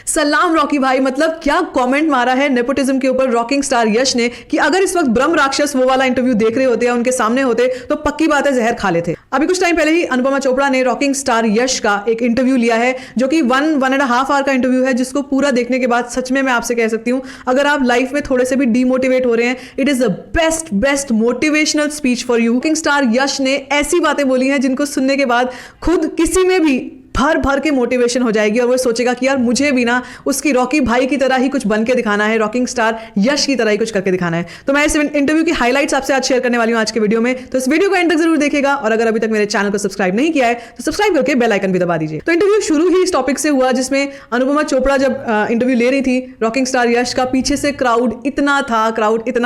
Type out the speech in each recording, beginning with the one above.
सलाम रॉकी भाई, मतलब क्या कमेंट मारा है नेपोटिज्म के ऊपर रॉकिंग स्टार यश ने कि अगर इस वक्त ब्रह्म राक्षस वो वाला इंटरव्यू देख रहे होते या उनके सामने होते तो पक्की बात है जहर खा लेते। अभी कुछ टाइम पहले ही अनुपमा चोपड़ा ने रॉकिंग स्टार यश का एक इंटरव्यू लिया है जो कि 1.5 आवर का इंटरव्यू है, जिसको पूरा देखने के बाद सच में मैं आपसे कह सकती हूं अगर आप लाइफ में थोड़े से भी डीमोटिवेट हो रहे हैं, it is the best motivational speech for you. Rocking star Yash ने ऐसी बातें बोली हैं जिनको सुनने के बाद खुद किसी में भी भर के मोटिवेशन हो जाएगी और वो सोचेगा कि यार मुझे भी ना उसकी रॉकी भाई की तरह ही कुछ बन के दिखाना है, रॉकिंग स्टार यश की तरह ही कुछ करके दिखाना है। तो मैं इस इंटरव्यू की हाइलाइट्स आपसे आज शेयर करने वाली हूं आज के वीडियो में, तो इस वीडियो को एंड तक जरूर देखिएगा और अगर अभी तक मेरे चैनल को सब्सक्राइब नहीं किया है तो सब्सक्राइब करके बेल आइकन भी दबा दीजिए। तो इंटरव्यू शुरू ही इस टॉपिक से हुआ जिसमें अनुपमा चोपड़ा जब इंटरव्यू ले रही थी रॉकिंग स्टार यश का, पीछे से क्राउड इतना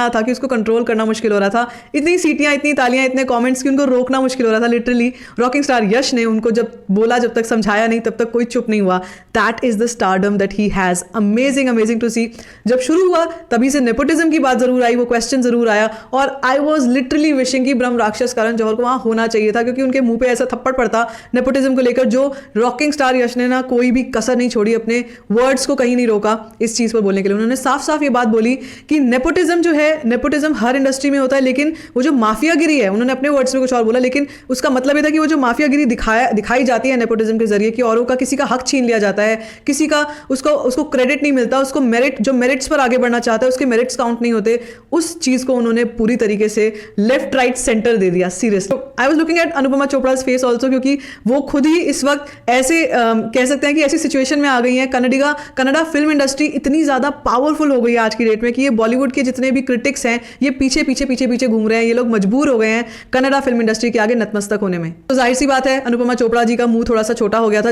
था कि उसको कंट्रोल करना मुश्किल हो रहा था। इतनी सीटियां, इतनी तालियां, इतने कॉमेंट्स की उनको रोकना मुश्किल हो रहा था। लिटरली रॉकिंग स्टार यश ने उनको जब बोला, जब तक समझाया नहीं तब तक कोई चुप नहीं हुआ। That is the stardom that he has. Amazing to see. जब शुरू हुआ तभी से नेपोटिज्म की बात जरूर आई, वो क्वेश्चन जरूर आया और आई वॉज लिटरली विशिंग कि ब्रह्म राक्षस करण जौहर को वहां होना चाहिए था, क्योंकि उनके मुंह पे ऐसा थप्पड़ पड़ता नेपोटिज्म को लेकर जो रॉकिंग स्टार यश ने ना कोई भी कसर नहीं छोड़ी, अपने वर्ड्स को कहीं नहीं रोका इस चीज पर बोलने के लिए। उन्होंने साफ ये बात बोली कि नेपोटिज्म जो है, नेपोटिज्म हर इंडस्ट्री में होता है, लेकिन वो जो माफियागिरी है, उन्होंने अपने वर्ड्स में कुछ और बोला, लेकिन उसका मतलब ये था कि वो जो माफियागिरी दिखाई जाती है नेपोटिज्म के जरिए कि औरों का किसी का हक छीन लिया जाता है, किसी का उसको क्रेडिट नहीं मिलता, उसको मेरिट, जो मेरिट्स पर आगे बढ़ना चाहता है उसके मेरिट्स काउंट नहीं होते, उस चीज को उन्होंने पूरी तरीके से लेफ्ट राइट सेंटर दे दिया। Seriously I was looking at Anupama Chopra's face also, क्योंकि वो खुद ही इस वक्त ऐसे कह सकते हैं कि ऐसी सिचुएशन में आ गई है। कनाडा फिल्म इंडस्ट्री इतनी ज्यादा पावरफुल हो गई है आज की डेट में कि ये बॉलीवुड के जितने भी क्रिटिक्स हैं ये पीछे घूम रहे हैं। ये लोग मजबूर हो गए हैं कनाडा फिल्म इंडस्ट्री के आगे नतमस्तक होने में। तो जाहिर सी बात है अनुपमा चोपड़ा जी का मुंह थोड़ा सा छोटा हो गया था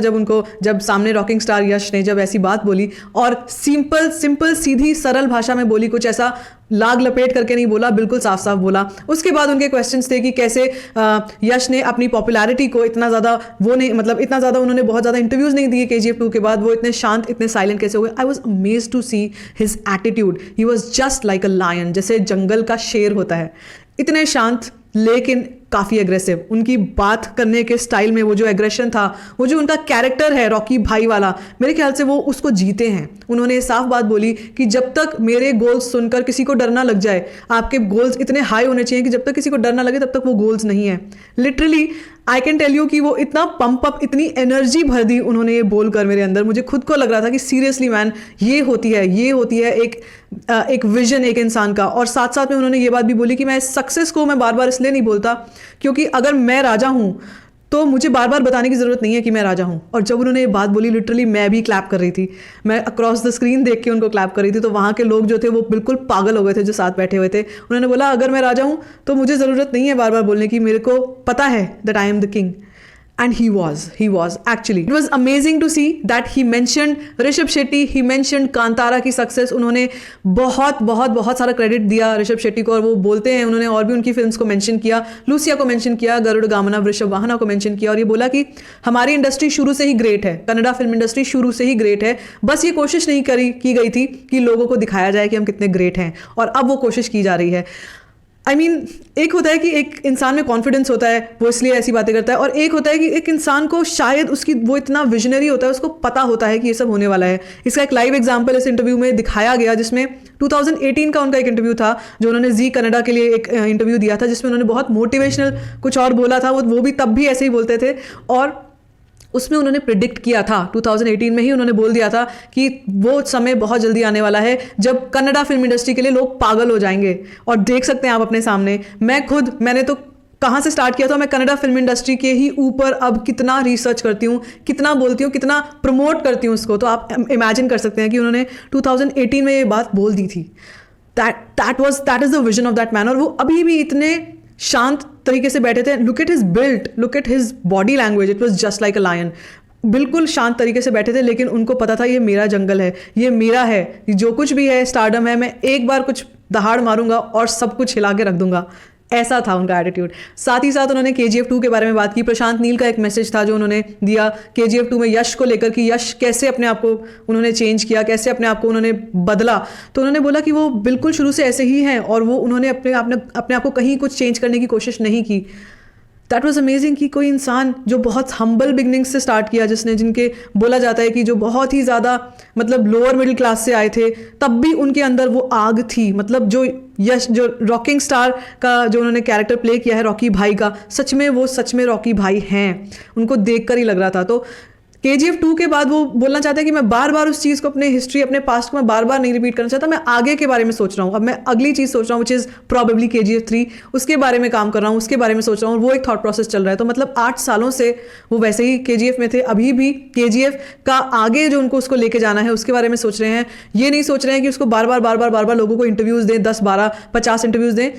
जब सामने रॉकिंग स्टार यश ने जब ऐसी बात बोली और सिंपल सीधी सरल भाषा में बोली, कुछ ऐसा लाग लपेट करके नहीं बोला, बिल्कुल साफ बोला। उसके बाद उनके क्वेश्चंस थे कि कैसे यश ने अपनी पॉपुलैरिटी को इतना ज्यादा उन्होंने बहुत ज्यादा इंटरव्यूज नहीं दिए KGF 2 के बाद, वो इतने शांत, इतने साइलेंट कैसे हुए। I was amazed to see his attitude. He was just like a lion, जैसे जंगल का शेर होता है, इतने शांत लेकिन काफ़ी एग्रेसिव। उनकी बात करने के स्टाइल में वो जो एग्रेशन था, वो जो उनका कैरेक्टर है रॉकी भाई वाला, मेरे ख्याल से वो उसको जीते हैं। उन्होंने साफ बात बोली कि जब तक मेरे गोल्स सुनकर किसी को डर ना लग जाए, आपके गोल्स इतने हाई होने चाहिए कि जब तक किसी को डर ना लगे तब तक वो गोल्स नहीं है। Literally I can tell you कि वो इतना पंप अप, इतनी एनर्जी भर दी उन्होंने ये बोलकर मेरे अंदर। मुझे खुद को लग रहा था कि सीरियसली मैन, ये होती है एक विजन एक इंसान का। और साथ में उन्होंने ये बात भी बोली कि मैं सक्सेस को मैं बार बार इसलिए नहीं बोलता क्योंकि अगर मैं राजा हूं तो मुझे बार बार बताने की जरूरत नहीं है कि मैं राजा हूं। और जब उन्होंने ये बात बोली लिटरली मैं भी क्लैप कर रही थी। मैं अक्रॉस द स्क्रीन देख के उनको क्लैप कर रही थी, तो वहां के लोग जो थे वो बिल्कुल पागल हो गए थे जो साथ बैठे हुए थे। उन्होंने बोला अगर मैं राजा हूं तो मुझे जरूरत नहीं है बार बार बोलने की, मेरे को पता है that I am the king. And he was actually. It was amazing to see that he mentioned Rishabh Shetty, he mentioned Kantara की सक्सेस। उन्होंने बहुत सारा क्रेडिट दिया ऋषभ शेट्टी को और वो बोलते हैं, उन्होंने और भी उनकी फिल्म्स को मेंशन किया, लूसिया को मेंशन किया, गरुड़ गामना, वृषभ वाहना को मेंशन किया और ये बोला कि हमारी इंडस्ट्री शुरू से ही ग्रेट है, कन्नड़ा फिल्म इंडस्ट्री शुरू से ही ग्रेट है, बस ये कोशिश नहीं की गई थी कि लोगों को दिखाया जाए कि हम कितने ग्रेट हैं और अब वो कोशिश की जा रही है। एक होता है कि एक इंसान में कॉन्फिडेंस होता है, वो इसलिए ऐसी बातें करता है, और एक होता है कि एक इंसान को शायद वो इतना विजनरी होता है, उसको पता होता है कि ये सब होने वाला है। इसका एक लाइव एग्जांपल इस इंटरव्यू में दिखाया गया जिसमें 2018 का उनका एक इंटरव्यू था जो उन्होंने जी कनाडा के लिए एक इंटरव्यू दिया था जिसमें उन्होंने बहुत मोटिवेशनल कुछ और बोला था। वो भी तब भी ऐसे ही बोलते थे और उसमें उन्होंने प्रिडिक्ट किया था 2018 में ही उन्होंने बोल दिया था कि वो समय बहुत जल्दी आने वाला है जब कन्नड़ा फिल्म इंडस्ट्री के लिए लोग पागल हो जाएंगे। और देख सकते हैं आप अपने सामने, मैंने तो कहाँ से स्टार्ट किया था, मैं कन्नड़ा फिल्म इंडस्ट्री के ही ऊपर अब कितना रिसर्च करती हूँ, कितना बोलती हूँ, कितना प्रमोट करती हूँ उसको। तो आप इमेजिन कर सकते हैं कि उन्होंने 2018 में ये बात बोल दी थी। That is the vision of that man. और वो अभी भी इतने शांत तरीके से बैठे थे। Look at his built, look at his body language, it was just like a lion. बिल्कुल शांत तरीके से बैठे थे, लेकिन उनको पता था ये मेरा जंगल है, ये मेरा है, जो कुछ भी है स्टारडम है, मैं एक बार कुछ दहाड़ मारूंगा और सब कुछ हिला के रख दूंगा। ऐसा था उनका एटीट्यूड। साथ ही साथ उन्होंने KGF 2 के बारे में बात की। प्रशांत नील का एक मैसेज था जो उन्होंने दिया KGF 2 में यश को लेकर कि यश कैसे अपने आप को उन्होंने चेंज किया, कैसे अपने आप को उन्होंने बदला। तो उन्होंने बोला कि वो बिल्कुल शुरू से ऐसे ही हैं और वो उन्होंने अपने आप को कहीं कुछ चेंज करने की कोशिश नहीं की। दैट वाज अमेजिंग कि कोई इंसान जो बहुत हम्बल बिगनिंग से स्टार्ट किया, जिनके बोला जाता है कि जो बहुत ही ज़्यादा मतलब लोअर मिडिल क्लास से आए थे, तब भी उनके अंदर वो आग थी। मतलब जो यश, जो रॉकिंग स्टार का जो उन्होंने कैरेक्टर प्ले किया है रॉकी भाई का, सच में रॉकी भाई हैं, उनको देख कर ही लग रहा था। तो KGF 2 के बाद वो बोलना चाहते हैं कि मैं बार बार उस चीज़ को, अपने हिस्ट्री, अपने पास्ट को मैं बार बार नहीं रिपीट करना चाहता, मैं आगे के बारे में सोच रहा हूँ। अब मैं अगली चीज़ सोच रहा हूँ, विच इज़ प्रॉबेबली KGF 3, उसके बारे में काम कर रहा हूँ, उसके बारे में सोच रहा हूँ। वो एक थॉट प्रोसेस चल रहा है। तो मतलब 8 सालों से वो वैसे ही KGF में थे, अभी भी KGF का आगे जो उनको उसको लेके जाना है उसके बारे में सोच रहे हैं। ये नहीं सोच रहे हैं कि उसको बार बार लोगों को इंटरव्यूज़ दें, 10, 12, 50 इंटरव्यूज़ दें।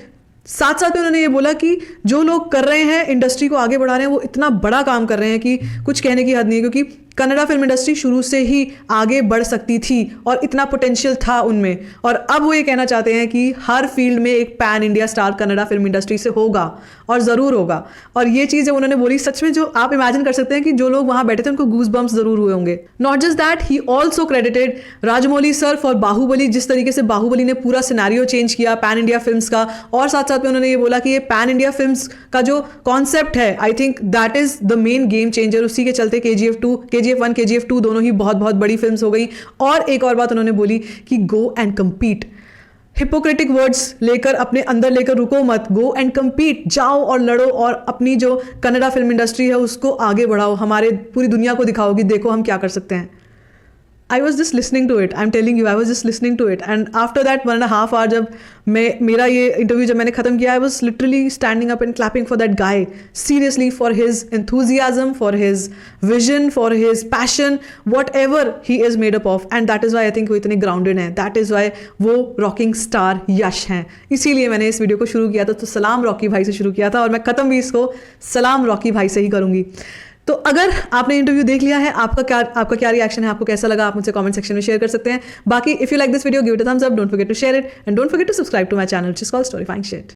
साथ साथ में उन्होंने ये बोला कि जो लोग कर रहे हैं, इंडस्ट्री को आगे बढ़ा रहे हैं, वो इतना बड़ा काम कर रहे हैं कि कुछ कहने की हद नहीं है, क्योंकि कन्नड़ा फिल्म इंडस्ट्री शुरू से ही आगे बढ़ सकती थी और इतना पोटेंशियल था उनमें। और अब वो ये कहना चाहते हैं कि हर फील्ड में एक pan India star Kannada film industry से होगा, और ज़रूर होगा। और ये चीज़ जब उन्होंने बोली, सच में जो आप इमेजिन कर सकते हैं कि जो लोग वहाँ बैठे थे उनको गूज बम्प्स ज़रूर हुए होंगे। Not just that, he also credited Rajamouli sir for Baahubali, जिस तरीके से बाहुबली ने पूरा सिनेरियो चेंज किया पैन इंडिया फिल्म्स का। और साथ साथ में उन्होंने ये बोला कि ये पैन इंडिया फिल्म्स का जो कॉन्सेप्ट है, I think that is the main game changer. उसी के चलते KGF 1, KGF 2 दोनों ही बहुत बड़ी फिल्म्स हो गई। और एक और बात उन्होंने बोली कि go and compete. Hippocratic words लेकर अपने अंदर लेकर रुको मत, गो एंड कम्पीट, जाओ और लड़ो और अपनी जो कन्नड़ा फिल्म इंडस्ट्री है उसको आगे बढ़ाओ, हमारे पूरी दुनिया को दिखाओ कि देखो हम क्या कर सकते हैं। I was just listening to it. I'm telling you, I was just listening to it. And after that 1.5 hour जब मेरा ये इंटरव्यू जब मैंने ख़त्म किया, I was literally standing up and clapping for that guy. Seriously, for his enthusiasm, for his vision, for his passion, whatever he is made up of. And that is why I think वो इतने grounded हैं. That is why वो rocking star यश हैं. इसीलिए मैंने इस video को शुरू किया था। तो सलाम रॉकी भाई से शुरू किया था और मैं ख़त्म भी इसको सलाम रॉकी भाई से ही करूँगी। तो अगर आपने इंटरव्यू देख लिया है, आपका क्या रिएक्शन है, आपको कैसा लगा, आप मुझसे कमेंट सेक्शन में शेयर कर सकते हैं। बाकी if you like this video, give it a thumbs up, don't forget to share it and don't forget to subscribe to my channel, which is called storifying shit.